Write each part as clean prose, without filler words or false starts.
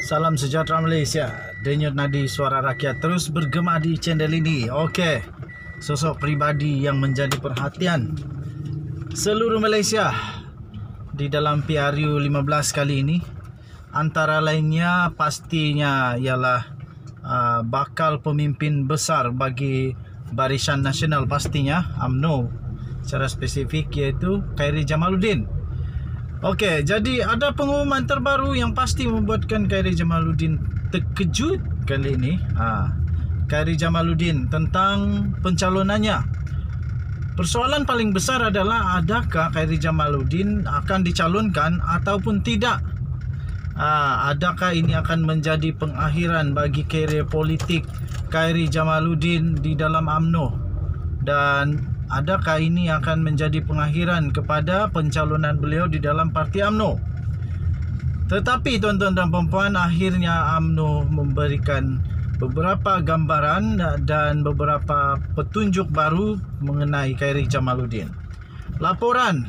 Salam sejahtera Malaysia. Denyut nadi suara rakyat terus bergema di channel ini. Okey. Sosok pribadi yang menjadi perhatian seluruh Malaysia di dalam PRU 15 kali ini, antara lainnya pastinya ialah bakal pemimpin besar bagi Barisan Nasional, pastinya UMNO secara spesifik, iaitu Khairy Jamaluddin. Okey, jadi ada pengumuman terbaru yang pasti membuatkan Khairy Jamaluddin terkejut kali ini. Khairy Jamaluddin tentang pencalonannya. Persoalan paling besar adalah adakah Khairy Jamaluddin akan dicalonkan ataupun tidak. Adakah ini akan menjadi pengakhiran bagi karier politik Khairy Jamaluddin di dalam UMNO, dan adakah ini akan menjadi pengakhiran kepada pencalonan beliau di dalam parti UMNO. Tetapi tuan-tuan dan puan-puan, akhirnya UMNO memberikan beberapa gambaran dan beberapa petunjuk baru mengenai Khairy Jamaluddin. Laporan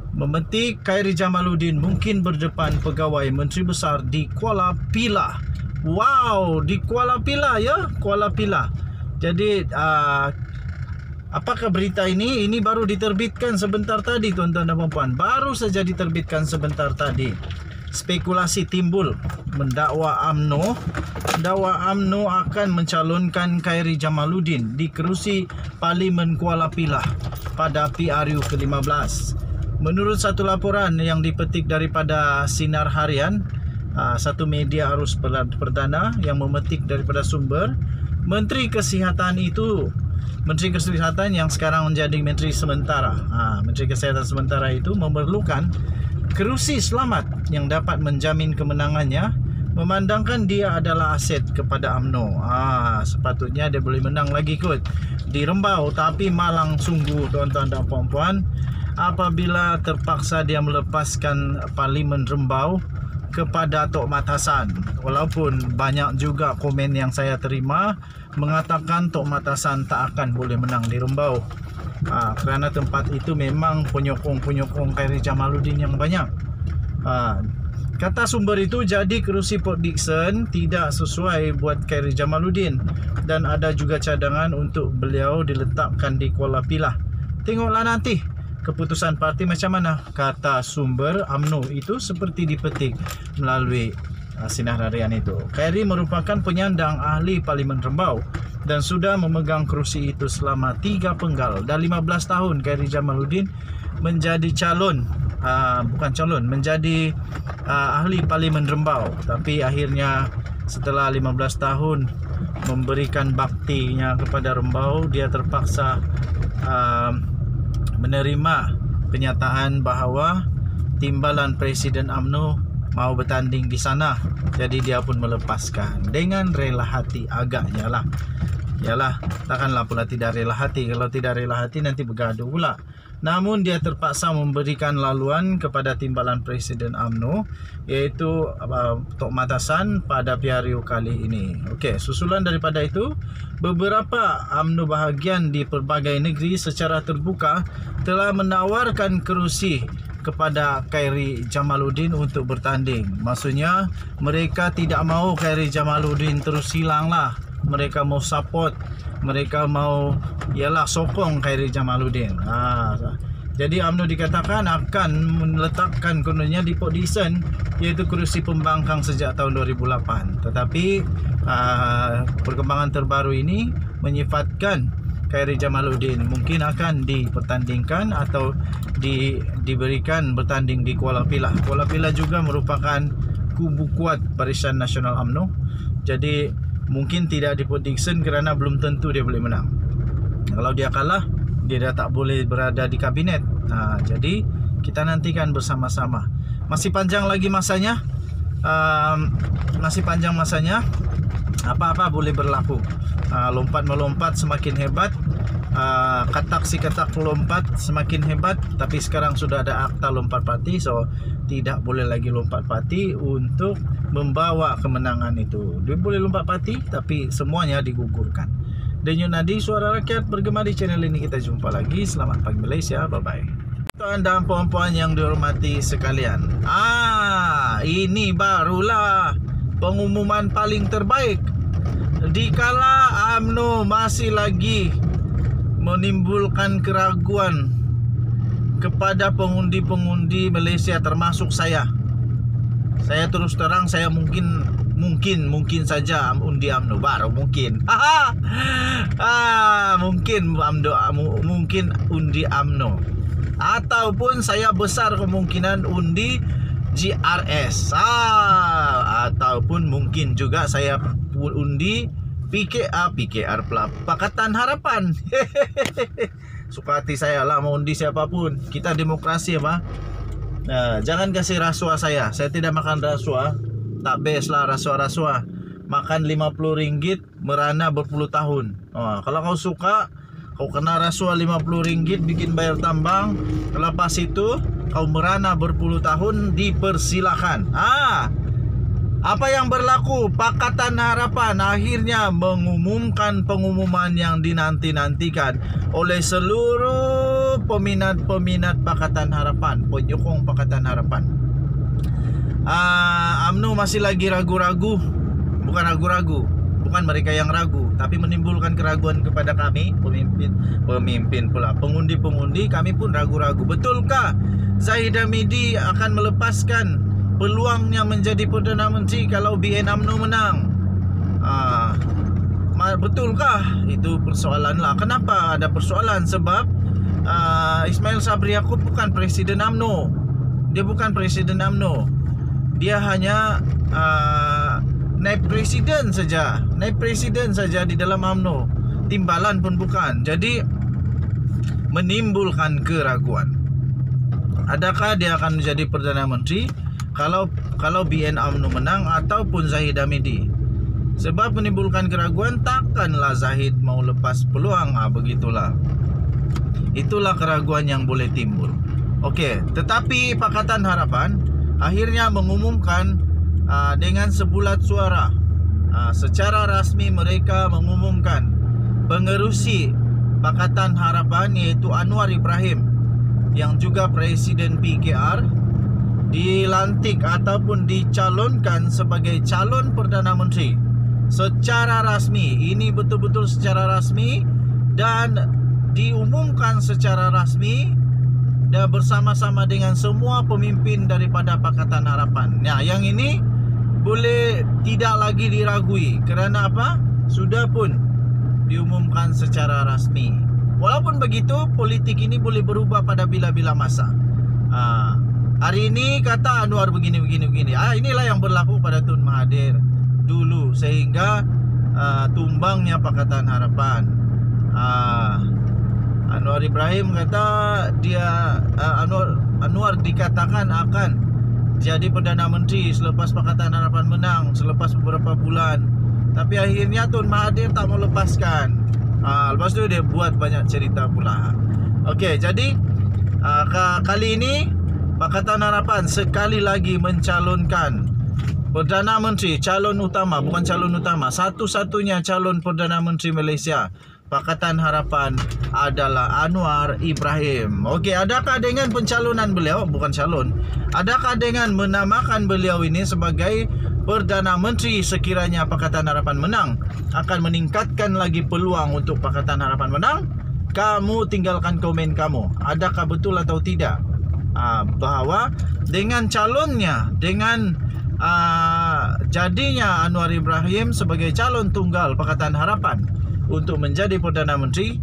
memetik Khairy Jamaluddin mungkin berdepan pegawai Menteri Besar di Kuala Pilah. Wow, di Kuala Pilah ya, Kuala Pilah. Jadi apakah berita ini? Ini baru diterbitkan sebentar tadi tuan-tuan dan puan-puan. Baru saja diterbitkan sebentar tadi. Spekulasi timbul mendakwa UMNO akan mencalonkan Khairy Jamaluddin di kerusi Parlimen Kuala Pilah pada PRU ke-15. Menurut satu laporan yang dipetik daripada Sinar Harian, satu media arus perdana yang memetik daripada sumber, Menteri Kesihatan yang sekarang menjadi Menteri Sementara, Menteri Kesihatan Sementara itu memerlukan kerusi selamat yang dapat menjamin kemenangannya, memandangkan dia adalah aset kepada UMNO. Sepatutnya dia boleh menang lagi kot di Rembau, tapi malang sungguh tuan-tuan dan puan-puan apabila terpaksa dia melepaskan Parlimen Rembau kepada Tok Mat Hassan. Walaupun banyak juga komen yang saya terima mengatakan Tok Mat Hassan tak akan boleh menang di Rembau, kerana tempat itu memang penyokong Khairy Jamaluddin yang banyak. Kata sumber itu, jadi kerusi Port Dickson tidak sesuai buat Khairy Jamaluddin dan ada juga cadangan untuk beliau diletakkan di Kuala Pilah. Tengoklah nanti keputusan parti macam mana, kata sumber UMNO itu seperti dipetik melalui Sinar Harian itu. Khairy merupakan penyandang ahli Parlimen Rembau dan sudah memegang kerusi itu selama 3 penggal. Dah 15 tahun Khairy Jamaluddin menjadi menjadi ahli Parlimen Rembau. Tapi akhirnya setelah 15 tahun memberikan baktinya kepada Rembau, dia terpaksa menerima kenyataan bahawa timbalan Presiden UMNO mau bertanding di sana. Jadi dia pun melepaskan dengan rela hati agaknya lah. Yalah, takkanlah pula tidak rela hati. Kalau tidak rela hati nanti bergaduh pula. Namun dia terpaksa memberikan laluan kepada timbalan Presiden UMNO, iaitu Tok Mat Hassan pada PRU kali ini. Okey, susulan daripada itu, beberapa UMNO bahagian di pelbagai negeri secara terbuka telah menawarkan kerusi kepada Khairy Jamaluddin untuk bertanding. Maksudnya mereka tidak mahu Khairy Jamaluddin terus hilang lah. Mereka mau support, mereka mau sokong Khairy Jamaluddin. Jadi UMNO dikatakan akan meletakkan kononnya di Port Dickson, iaitu kerusi pembangkang sejak tahun 2008. Tetapi perkembangan terbaru ini menyifatkan Khairy Jamaluddin mungkin akan dipertandingkan atau diberikan bertanding di Kuala Pilah. Kuala Pilah juga merupakan kubu kuat Barisan Nasional UMNO. Jadi mungkin tidak di Port Dickson kerana belum tentu dia boleh menang. Kalau dia kalah, dia dah tak boleh berada di kabinet. Jadi kita nantikan bersama-sama. Masih panjang lagi masanya. Apa-apa boleh berlaku. Lompat melompat semakin hebat, katak si katak lompat semakin hebat. Tapi sekarang sudah ada akta lompat parti, so tidak boleh lagi lompat parti untuk membawa kemenangan itu. Dia boleh lompat parti tapi semuanya digugurkan. Denyut nadi suara rakyat bergema di channel ini. Kita jumpa lagi. Selamat pagi Malaysia. Bye bye. Tuan dan puan-puan yang dihormati sekalian, ini barulah pengumuman paling terbaik. Dikala UMNO masih lagi menimbulkan keraguan kepada pengundi-pengundi Malaysia termasuk saya terus terang, saya mungkin saja undi UMNO, baru mungkin mungkin undi UMNO, ataupun saya besar kemungkinan undi GRS, ataupun mungkin juga saya undi PKR pula, Pakatan Harapan. Suka hati saya lah mau undi siapapun. Kita demokrasi apa. Nah, jangan kasih rasuah saya tidak makan rasuah. Tak best lah rasuah-rasuah. Makan RM50 merana berpuluh tahun. Kalau kau suka, kau kena rasuah RM50 bikin bayar tambang, lepas itu kau merana berpuluh tahun, dipersilakan. Apa yang berlaku? Pakatan Harapan akhirnya mengumumkan pengumuman yang dinanti-nantikan oleh seluruh peminat-peminat Pakatan Harapan, penyokong Pakatan Harapan. UMNO masih lagi ragu-ragu. Bukan ragu-ragu, bukan mereka yang ragu, tapi menimbulkan keraguan kepada kami, pemimpin pula, pengundi-pengundi. Kami pun ragu-ragu. Betulkah Zahid Hamidi akan melepaskan peluangnya menjadi Perdana Menteri kalau BN UMNO menang? Betulkah? Itu persoalan lah. Kenapa ada persoalan? Sebab Ismail Sabri Yaakob bukan Presiden UMNO. Dia bukan Presiden UMNO. Dia hanya naib presiden saja. Naib presiden saja di dalam UMNO. Timbalan pun bukan. Jadi menimbulkan keraguan. Adakah dia akan menjadi Perdana Menteri kalau BN UMNO menang ataupun Zahid Hamidi? Sebab menimbulkan keraguan, takkanlah Zahid mau lepas peluang. Begitulah. Itulah keraguan yang boleh timbul. Okey, tetapi Pakatan Harapan akhirnya mengumumkan dengan sebulat suara, secara rasmi mereka mengumumkan pengerusi Pakatan Harapan iaitu Anwar Ibrahim yang juga Presiden PKR dilantik ataupun dicalonkan sebagai calon Perdana Menteri secara rasmi. Ini betul-betul secara rasmi dan diumumkan secara rasmi dan bersama-sama dengan semua pemimpin daripada Pakatan Harapan. Nah, yang ini boleh tidak lagi diragui. Kerana apa? Sudah pun diumumkan secara rasmi. Walaupun begitu, politik ini boleh berubah pada bila-bila masa. Hari ini kata Anwar begini. Inilah yang berlaku pada Tun Mahathir dulu, sehingga tumbangnya Pakatan Harapan. Anwar Ibrahim kata dia Anwar dikatakan akan jadi Perdana Menteri selepas Pakatan Harapan menang, selepas beberapa bulan. Tapi akhirnya Tun Mahathir tak mau lepaskan. Lepas tu dia buat banyak cerita pula. Okey, jadi kali ini Pakatan Harapan sekali lagi mencalonkan Perdana Menteri, calon utama, bukan calon utama, satu-satunya calon Perdana Menteri Malaysia Pakatan Harapan adalah Anwar Ibrahim. Okey, adakah dengan pencalonan beliau, bukan calon, adakah dengan menamakan beliau ini sebagai Perdana Menteri sekiranya Pakatan Harapan menang akan meningkatkan lagi peluang untuk Pakatan Harapan menang? Kamu tinggalkan komen kamu. Adakah betul atau tidak bahawa dengan calonnya, dengan jadinya Anwar Ibrahim sebagai calon tunggal Pakatan Harapan untuk menjadi Perdana Menteri,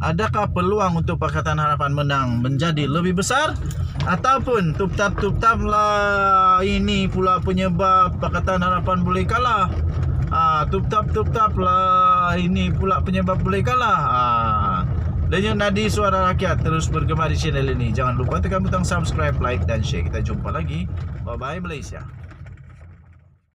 adakah peluang untuk Pakatan Harapan menang menjadi lebih besar? Ataupun tup-tap lah ini pula penyebab Pakatan Harapan boleh kalah. Tup-tap lah ini pula penyebab boleh kalah. Denyut nadi suara rakyat terus bergema di channel ini. Jangan lupa tekan butang subscribe, like dan share. Kita jumpa lagi. Bye bye Malaysia.